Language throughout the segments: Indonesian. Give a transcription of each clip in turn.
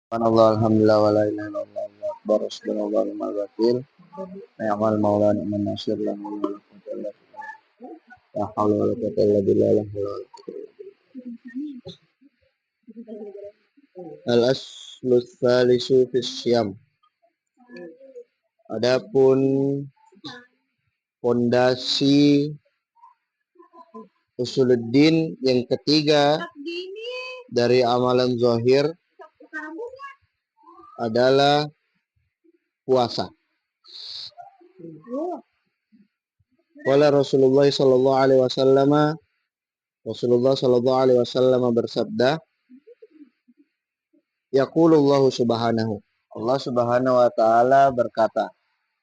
Subhanallah, alhamdulillah, wa la ilaha illallah, Allahu akbar, subhanallah, ni'mal wakil, ni'mal maula, ni'man nasir, la haula wa la quwwata illa billah, la haula wa la quwwata illa billah, la haula wa la quwwata illa billah. Al-aslu tsalisu fi syiyam. Adapun pondasi usuluddin yang ketiga dari amalan zahir adalah puasa. Qala Rasulullah sallallahu alaihi wasallam, Rasulullah sallallahu alaihi wasallam bersabda, yaqulullahu subhanahu, Allah subhanahu wa ta'ala berkata.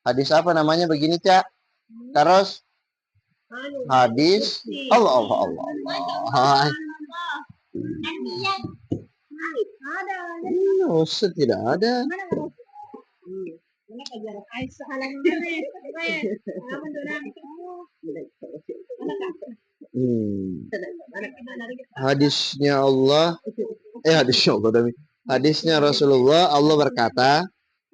Hadis apa namanya begini, Cak? Terus hadis Allah Allah Allah Allah. Ustaz tidak ada. Hadisnya Allah, hadisnya Rasulullah, Allah berkata,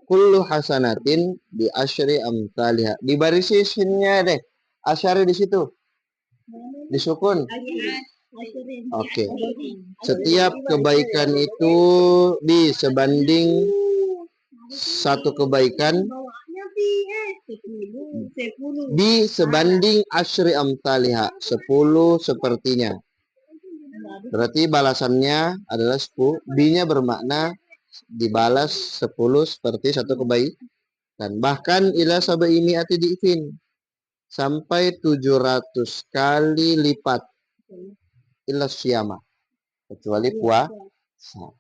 kullu hasanatin bi asyri amsalihha. Di baris sinnya deh. Asyari di situ. Disukun. Oke. Setiap kebaikan itu disebanding satu kebaikan disebanding asyri amsalihha, 10 sepertinya. Berarti balasannya adalah 10. B-nya bermakna dibalas 10 seperti satu kebaikan. Bahkan ila sabaini ati diifin, sampai 700 kali lipat. Illa syama, kecuali puasa.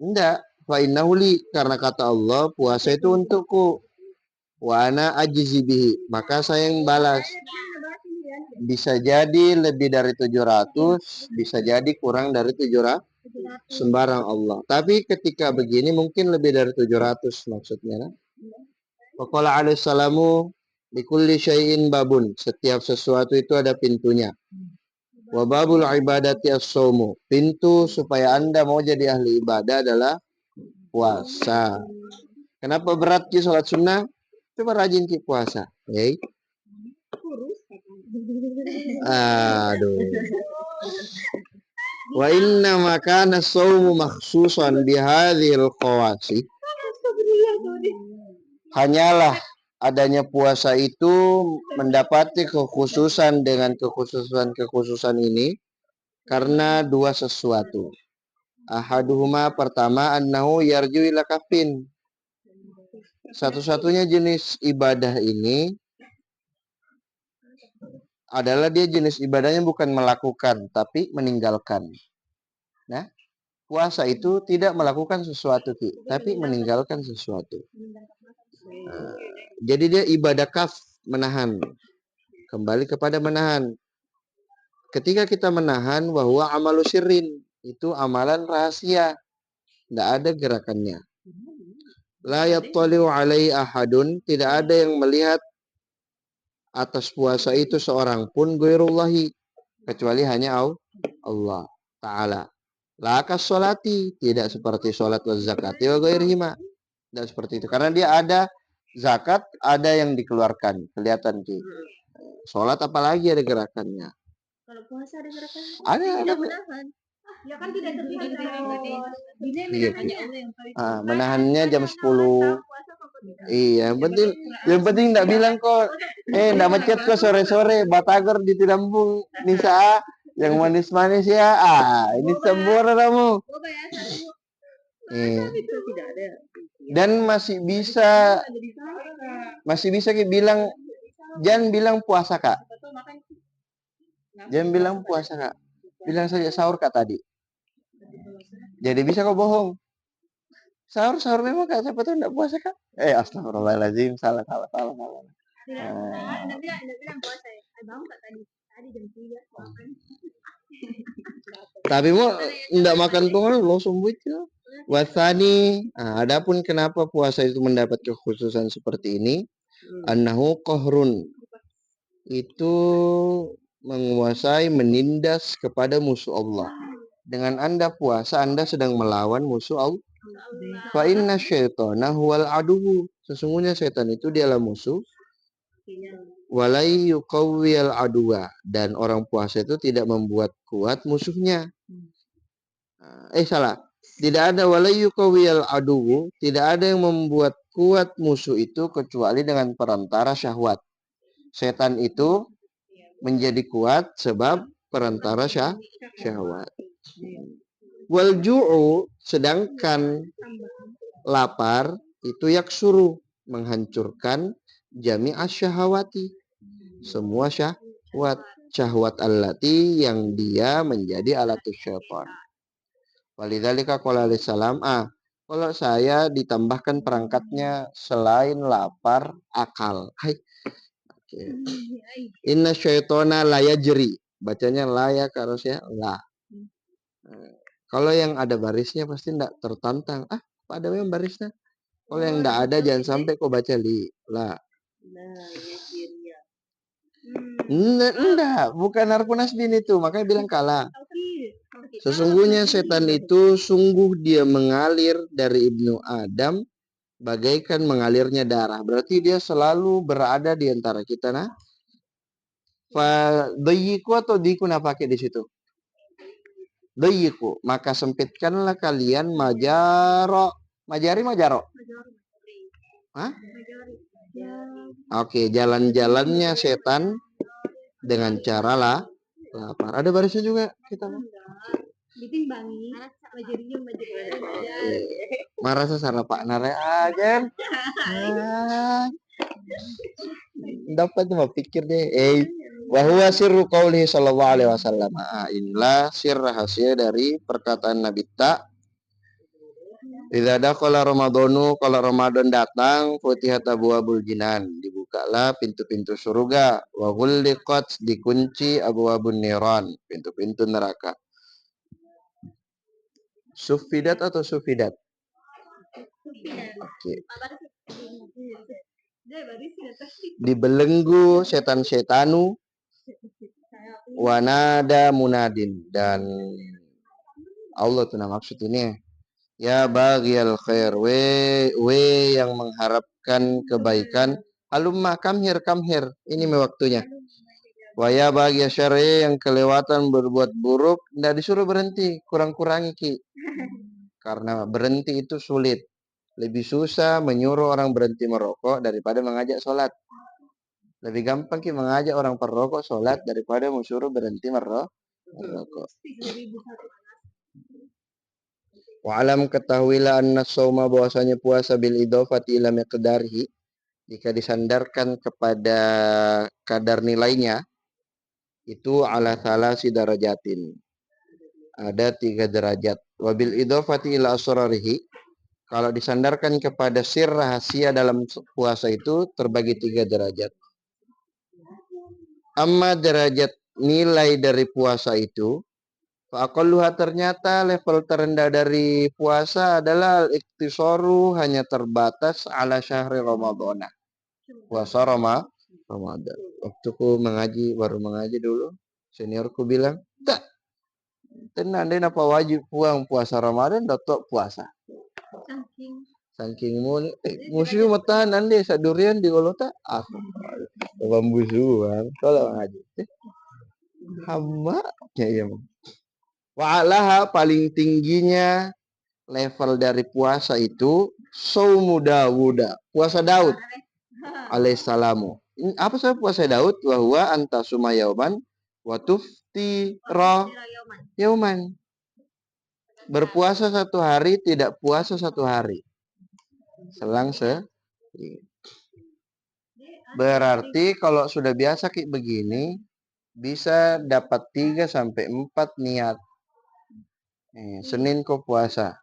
Enggak, fa innahu li, karena kata Allah puasa itu untukku. Wa ana ajzi bihi, maka saya yang balas. Bisa jadi lebih dari 700, bisa jadi kurang dari 700, sembarang Allah. Tapi ketika begini mungkin lebih dari 700 maksudnya. Waqala alaihi salamu likulli syai'in babun, setiap sesuatu itu ada pintunya. Wa babul ibadati as-shaumu, pintu supaya Anda mau jadi ahli ibadah adalah puasa. Kenapa berat ki salat sunnah? Coba rajin ki puasa. Oke. Aduh. Wa inna makana shaumu makhsusan bihadhil khawasi. Hanyalah adanya puasa itu mendapati kekhususan dengan kekhususan ini karena dua sesuatu. Ahaduhuma, pertama, annahu yarju ila kafin. Satu-satunya jenis ibadah ini adalah dia jenis ibadahnya bukan melakukan tapi meninggalkan. Nah, puasa itu tidak melakukan sesuatu tapi meninggalkan sesuatu. Jadi dia ibadah kaf, menahan. Kembali kepada menahan. Ketika kita menahan, bahwa amalu sirrin, itu amalan rahasia, tidak ada gerakannya. La yattali'u alaihi ahadun, tidak ada yang melihat atas puasa itu seorang pun ghairullahi, kecuali hanya Allah Ta'ala. La kas-sholati, tidak seperti sholat wa zakati wa ghairihima, tidak seperti itu. Karena dia ada zakat, ada yang dikeluarkan, kelihatan ki. Sholat apalagi ada gerakannya. Kalau puasa ada gerakannya? Ada. Menahan. Ya kan tidak terlihat menahannya jam 10. Iya, yang penting enggak bilang kok enggak macet kok sore-sore batagor di Tidambung Nisa yang manis-manis ya. Ini sempurna kamu. Dan masih bisa bilang, jangan bilang puasa Kak. Jangan bilang puasa Kak. Bilang saja sahur Kak tadi. Jadi bisa kok bohong. Sahur memang Kak, siapa tahu enggak puasa Kak. Astagfirullahaladzim, salah. Tidak bilang puasa ya. Bangun Kak tadi jam 3 makan. Tapi mau enggak makan tuh langsung bucil. Wasani, adapun kenapa puasa itu mendapat kekhususan seperti ini, annahu qahrun, itu menguasai, menindas kepada musuh Allah. Dengan Anda puasa, Anda sedang melawan musuh Allah. Allah. Fa inna syaitana huwal aduwu. Sesungguhnya setan itu dialah musuh. Walai yuqawwiyal aduwa. Dan orang puasa itu tidak membuat kuat musuhnya. Salah. Tidak ada walai yuqawwiyal aduwu. Tidak ada yang membuat kuat musuh itu kecuali dengan perantara syahwat. Setan itu menjadi kuat sebab perantara syahwat. Wal ju'u, sedangkan lapar itu yaksuru, menghancurkan jami'as syahawati, semua syahwat allati yang dia menjadi alatus syaitan. Walidzalika qala alaihi salam, kalau saya ditambahkan perangkatnya selain lapar, akal. Hai. Inna syaitona la yajri. Bacanya la ya, harusnya la. Kalau yang ada barisnya pasti enggak tertantang. Ada yang barisnya. Kalau yang enggak ada jangan sampai kau baca li. La. Enggak, bukan harfu nasbin itu, makanya bilang kala. Sesungguhnya setan itu sungguh dia mengalir dari Ibnu Adam bagaikan mengalirnya darah. Berarti dia selalu berada di antara kita, nah. Fa dayiku atau diku pakai di situ? Dayiku, maka sempitkanlah kalian majaro. Majaro. Hah? Oke, jalan-jalannya setan dengan cara lapar. Ada barisnya juga kita. Ditimbangi, majarinya. Marasa sarana Pak Nare aja. Dapat mau pikir deh. Wa huwa sirru qaulihi sallallahu alaihi wasallam. Inilah sir rahasia dari perkataan Nabi ta. Idza dakhala Ramadhanu, kalau Ramadan datang, futihat abwaabul jinan, dibukalah pintu-pintu surga, wa ghulliqat, dikunci abwaabun niran, pintu-pintu neraka. Sufidat atau sufidat? Oke. Dibelenggu setan-setanu, wanada munadin, dan Allah tuh maksud ini ya baghiyal khair, we yang mengharapkan kebaikan, alumma come here, ini waktunya. Wa ya baghiyal syarri, yang kelewatan berbuat buruk, ndak disuruh berhenti, kurang-kurangi ki. Karena berhenti itu sulit. Lebih susah menyuruh orang berhenti merokok daripada mengajak sholat. Lebih gampang ki mengajak orang perokok sholat daripada menyuruh berhenti merokok. Wa alam, ketahuilah anna shauma, bahwasanya puasa bil idhofati ila miqdarihi, jika disandarkan kepada kadar nilainya, itu ala thalasi darajatin, ada 3 derajat. Wa bil idhofati ila asrarihi, kalau disandarkan kepada sir rahasia dalam puasa itu terbagi 3 derajat. Amma derajat nilai dari puasa itu, faqalluha, ternyata level terendah dari puasa adalah iktisaru, hanya terbatas ala syahri Ramadan. Puasa Ramadan. Waktu ku baru mengaji dulu, seniorku bilang, "Tak, tenang deh, apa wajib puasa Ramadan datuk puasa." Saking musuh matahan ande sadurian di golota bambusuan kalau ngaji hamba ya. Wa alaha, paling tingginya level dari puasa itu saumu Dawuda, puasa Daud alaihissalamu. Apa sih puasa Daud? Wa huwa anta sumayauman wa tufti yauman, berpuasa 1 hari, tidak puasa 1 hari, selang berarti kalau sudah biasa kayak begini bisa dapat 3 sampai 4 niat. Senin kok puasa,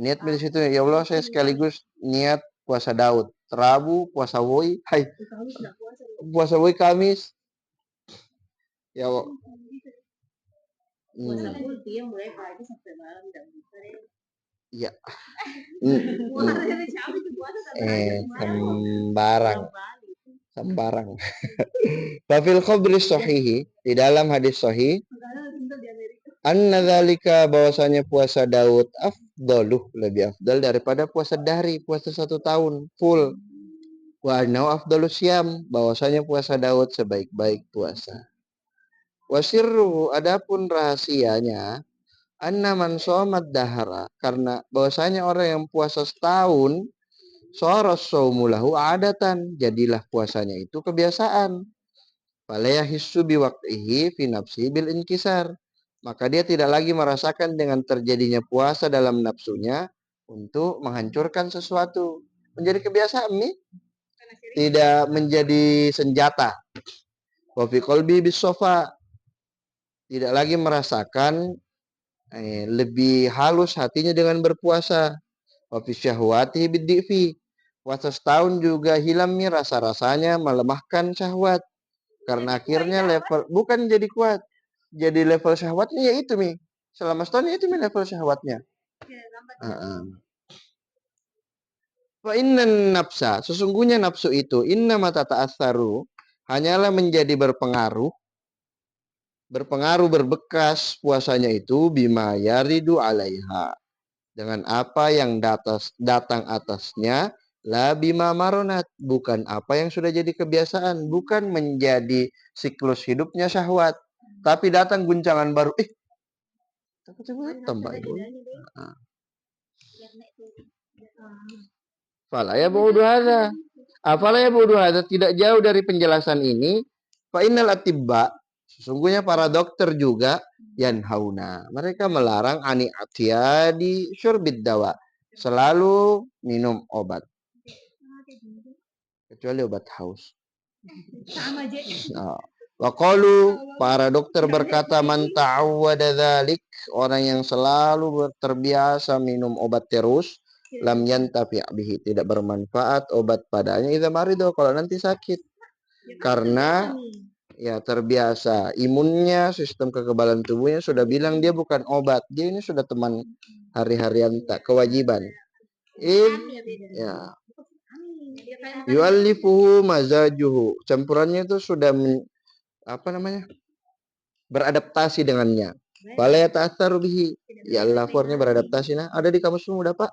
niat di situ, ya Allah saya sekaligus niat puasa Daud. Rabu puasa woi, puasa woi Kamis, ya Allah. Ya. Sembarang. Fafil khabri sahihi, di dalam hadis sahih, Anna dzalika bahwasanya puasa Daud afdaluh lebih afdal daripada puasa dahri, puasa 1 tahun full. Wa annahu afdalus syam bahwasanya puasa Daud sebaik-baik puasa. Wasirru adapun rahasianya anna man shomat dahara karena bahwasanya orang yang puasa setahun soros saumulahu adatan jadilah puasanya itu kebiasaan. Fala yahissu biwaqtihi fi nafsi bil inkisar. Maka dia tidak lagi merasakan dengan terjadinya puasa dalam nafsunya untuk menghancurkan sesuatu. Menjadi kebiasaan nih, tidak menjadi senjata. Wa fi qalbi bisofa, tidak lagi merasakan lebih halus hatinya dengan berpuasa. Wa fi syahwati biddifi. Puasa setahun juga hilang nih rasa-rasanya melemahkan syahwat. Karena akhirnya level bukan jadi kuat, jadi level syahwatnya ya itu mi. Selama setahun itu mi level syahwatnya. Fa innan nafsa, sesungguhnya nafsu itu inna mata ta'atsaru hanyalah menjadi berpengaruh berbekas puasanya itu bima yaridu alaiha dengan apa yang datang atasnya la bima maronat bukan apa yang sudah jadi kebiasaan, bukan menjadi siklus hidupnya syahwat, tapi datang guncangan baru tambah itu. Fala ya bodoh ada. Afala ya bodoh ada, tidak jauh dari penjelasan ini. Fa innal atibba, sesungguhnya para dokter juga yanhauna. Mereka melarang ani atiyadi syurbid dawa. Selalu minum obat. Kecuali obat haus. Sama aja. Waqalu, para dokter berkata man ta'awwada dzalik, orang yang selalu terbiasa minum obat terus, lam yantafi' bihi, tidak bermanfaat obat padanya idza marido, kalau nanti sakit. Karena ya terbiasa imunnya, sistem kekebalan tubuhnya sudah bilang dia bukan obat, dia ini sudah teman hari-harian tak kewajiban. Ya yu'allifuhu mazajuhu, campurannya itu sudah beradaptasi dengannya. Fala yata'atsaru bihi, ya lafornya beradaptasi. Nah, ada di kamusmu udah Pak.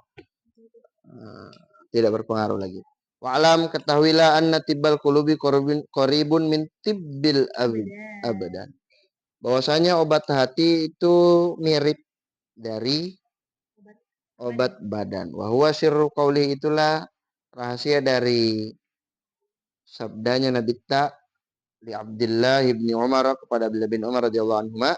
Tidak berpengaruh lagi. Wa'lam, ketahuilah anna tibbal qulubi qaribun min tibbil abadan. Bahwasanya obat hati itu mirip dari obat badan. Wa huwa sirru qauli, itulah rahasia dari sabdanya Nabi li Abdullah ibni Umar, kepada Abdullah bin Umar radhiyallahu anhuma,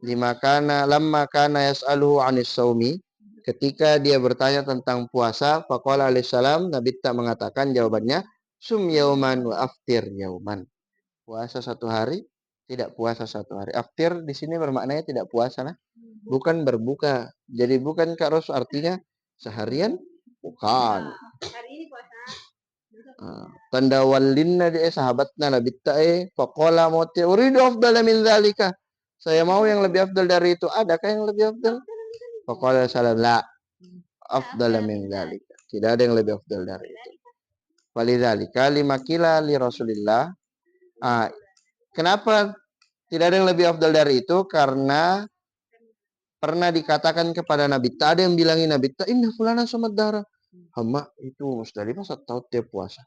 lamma kana yas'aluhu 'anis shaumi, ketika dia bertanya tentang puasa, faqala alaihi salam, Nabi tak mengatakan jawabannya, sum yauman wa aftir yauman. Puasa 1 hari, tidak puasa 1 hari. Aftir di sini bermaknanya tidak puasa, nah, bukan berbuka. Jadi bukan Kak Ros artinya seharian, bukan. Hari ini puasa. Tanda walinna dia sahabatnya Nabi ta'e faqala mauti uridu afdala min dzalika, saya mau yang lebih afdal dari itu, adakah yang lebih afdal? Faqala salam la afdala min dzalika, tidak ada yang lebih afdal dari itu. Walidzalika limakila li Rasulillah, kenapa tidak ada yang lebih afdal dari itu? Karena pernah dikatakan kepada Nabi, tak ada yang bilangin Nabi, tak inna fulana somat darah hama itu Musdalifah 1 tahun dia puasa.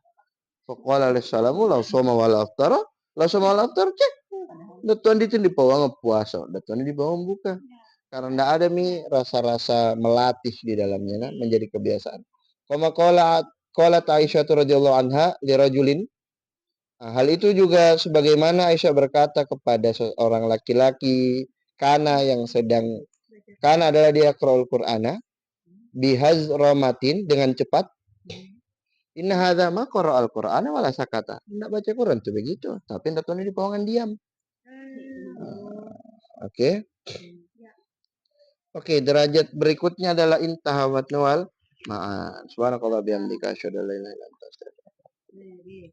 Faqala alaihi salamu la soma wala aftara, la soma wala aftar cek. Datuan itu di bawah ngepuasa, datuan di bawah buka. Karena tidak ada rasa-rasa melatih di dalamnya, nah, menjadi kebiasaan. Kama qalat Aisyah radhiyallahu anha li rajulin. Hal itu juga sebagaimana Aisyah berkata kepada seorang laki-laki, kana adalah dia qira'ul Qur'ana bihazramatin, dengan cepat. Inna hadza ma qara'al Qur'ana wala sakata. Enggak baca Quran tuh begitu, tapi enggak tahu di pawongan diam. Oke. Oke, derajat berikutnya adalah intaha watnawal ma'an. Subhanakallah bihamdika asyhadu an la ilaha illa anta astaghfiruka wa atubu ilaik.